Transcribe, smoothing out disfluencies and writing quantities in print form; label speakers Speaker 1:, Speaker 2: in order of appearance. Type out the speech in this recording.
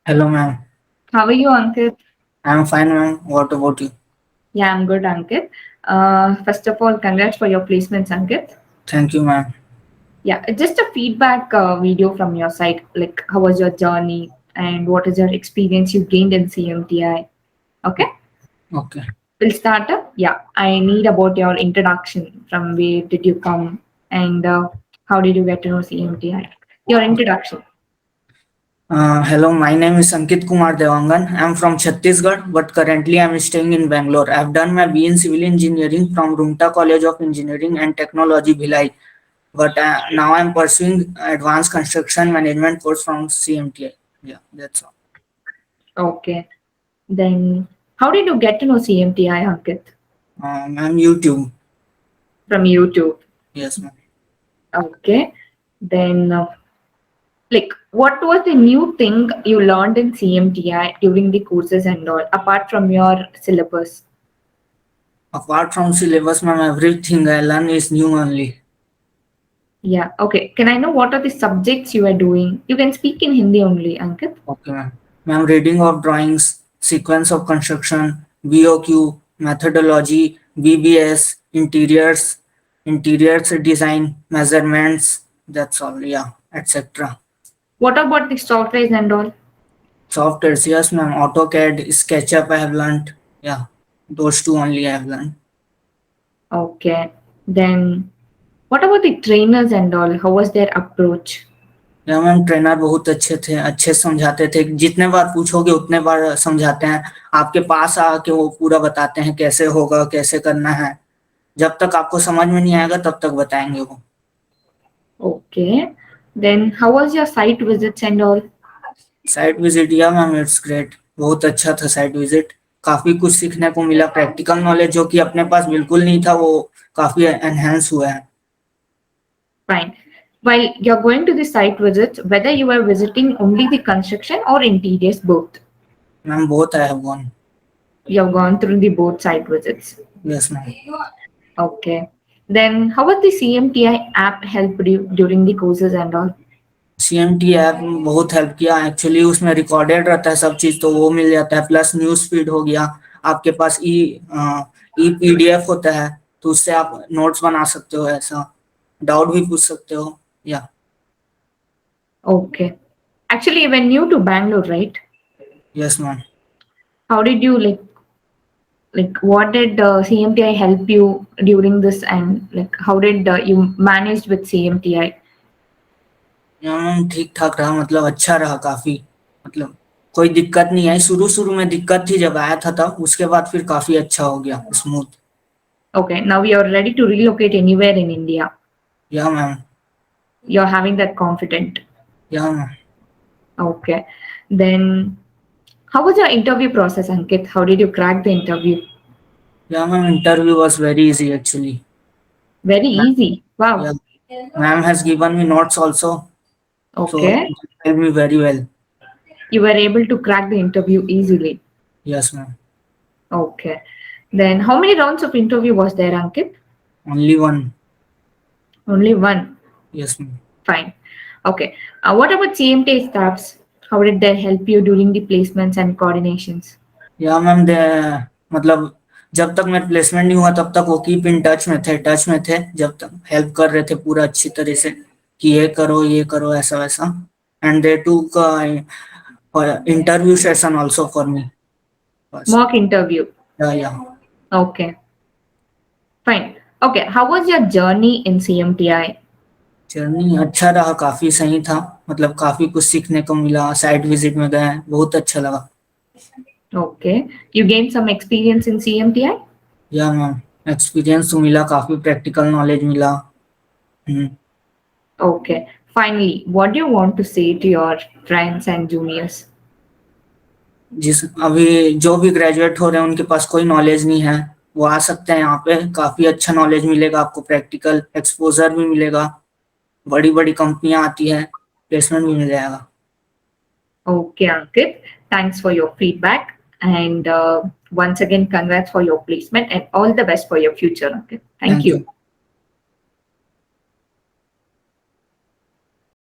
Speaker 1: Hello, ma'am.
Speaker 2: How are you, Ankit?
Speaker 1: I'm fine, ma'am. What about you?
Speaker 2: Yeah, I'm good, Ankit. First of all, congrats for your placements, Ankit.
Speaker 1: Thank you, ma'am.
Speaker 2: Yeah, just a feedback video from your side. Like, how was your journey and what is your experience you gained in CMTI? Okay,
Speaker 1: Okay.
Speaker 2: we'll start up. Yeah, I need about your introduction. From where did you come and how did you get to know CMTI? Your introduction.
Speaker 1: Hello, my name is Ankit Kumar Devangan. I'm from Chhattisgarh, but currently I'm staying in Bangalore. I've done my B in Civil Engineering from Rumta College of Engineering and Technology, Bhilai. But now I'm pursuing Advanced Construction Management course from CMTI. Yeah, that's all.
Speaker 2: Okay, then how did you get to know CMTI, Ankit?
Speaker 1: Ma'am, YouTube.
Speaker 2: From YouTube.
Speaker 1: Yes, ma'am.
Speaker 2: Okay, then. Like, what was the new thing you learned in CMTI during the courses and all, apart from your syllabus?
Speaker 1: Apart from syllabus, ma'am, everything I learn is new only.
Speaker 2: Yeah, okay. Can I know what are the subjects you are doing? You can speak in Hindi only, Ankit.
Speaker 1: Okay, ma'am. Ma'am, reading of drawings, sequence of construction, BOQ, methodology, BBS, interiors design, measurements, that's all, yeah, etc.
Speaker 2: What about the softwares and all?
Speaker 1: Softwares, yes, ma'am. AutoCAD, SketchUp, I have learned. Yeah, those two only I have learned.
Speaker 2: Okay. Then, what about the trainers and all? How was their approach?
Speaker 1: या ma'am trainer बहुत अच्छे थे, अच्छे समझाते थे, जितने बार पूछोगे उतने बार समझाते हैं। आपके पास आके वो पूरा बताते हैं कैसे होगा, कैसे करना है। जब तक आपको समझ में नहीं आएगा तब तक बताएंगे वो।
Speaker 2: Okay. Then, how was your site visits and all?
Speaker 1: Site visit या मैम इट्स ग्रेट, बहुत अच्छा था साइट विजिट। काफी कुछ सीखने को मिला, प्रैक्टिकल नॉलेज जो कि अपने पास बिल्कुल नहीं था वो काफी एनहेंस हुआ है।
Speaker 2: Fine. While you're going to the site visits, whether you are visiting only the construction or interiors, both.
Speaker 1: Ma'am बहुत I have gone.
Speaker 2: You have gone through the both site visits.
Speaker 1: Yes ma'am.
Speaker 2: Okay. Then how was the CMTI app helped you during the courses and all?
Speaker 1: CMT app बहुत help किया actually, उसमें recorded रहता है सब चीज तो वो मिल जाता है, प्लस न्यूज फीड हो गया। आपके पास ई पीडीएफ होता है, तो उससे आप नोट्स बना सकते हो, ऐसा डाउट भी पूछ सकते हो। या
Speaker 2: Okay. Actually, you were new to Bangalore, right?
Speaker 1: Yes ma'am.
Speaker 2: How did you like what did CMTI help you during this and like how did you managed with CMTI?
Speaker 1: या मैम ठीक ठाक रहा, मतलब अच्छा रहा काफी। मतलब कोई दिक्कत नहीं आई, शुरू शुरू में दिक्कत थी जब आया था तब, उसके बाद फिर काफी अच्छा हो गया, smooth.
Speaker 2: Okay, now you're ready to relocate anywhere in India.
Speaker 1: या ma'am.
Speaker 2: You're having that confident.
Speaker 1: या ma'am.
Speaker 2: Okay. Then how was your interview process, Ankit? How did you crack the interview?
Speaker 1: या ma'am interview was very easy actually.
Speaker 2: Very easy.
Speaker 1: या
Speaker 2: Wow.
Speaker 1: Ma'am has given me notes also, so
Speaker 2: Okay.
Speaker 1: it helped me very well.
Speaker 2: You were able to crack the interview easily.
Speaker 1: Yes, ma'am.
Speaker 2: Okay. Then how many rounds of interview was there, Ankit?
Speaker 1: Only one.
Speaker 2: Only one.
Speaker 1: Yes, ma'am.
Speaker 2: Fine. Okay. What about CMT staffs? How did they help you during the placements and coordinations?
Speaker 1: या ma'am दे मतलब जब तक मेरा placement नहीं हुआ तब तक वो कीप इन टच में थे, जब तक हेल्प कर रहे थे पूरा अच्छी तरह से कि ये करो ऐसा वैसा। एंड दे टूक interview session also for me. बस।
Speaker 2: Mock interview.
Speaker 1: या
Speaker 2: Okay. Fine. Okay. How was your journey in CMTI?
Speaker 1: Journey अच्छा रहा, काफी सही था, मतलब काफी कुछ सीखने को मिला, साइट विजिट में गए, बहुत अच्छा लगा।
Speaker 2: Okay. You gained some experience in CMTI?
Speaker 1: या मैम एक्सपीरियंस तो मिला, काफी प्रैक्टिकल नॉलेज मिला। हम्म।
Speaker 2: Okay. Finally, what do you want to say to your friends and juniors?
Speaker 1: जिस अभी जो भी ग्रेजुएट हो रहे हैं उनके पास कोई नॉलेज नहीं है, वो आ सकते हैं यहाँ पे, काफी अच्छा नॉलेज मिलेगा आपको, प्रैक्टिकल एक्सपोजर भी मिलेगा, बड़ी बड़ी कंपनियां आती है, प्लेसमेंट भी मिल जाएगा।
Speaker 2: Okay, Ankit. Thanks for your feedback. And once again, congrats for your placement and all the best for your future, Ankit. Thank
Speaker 1: thank you.
Speaker 2: you.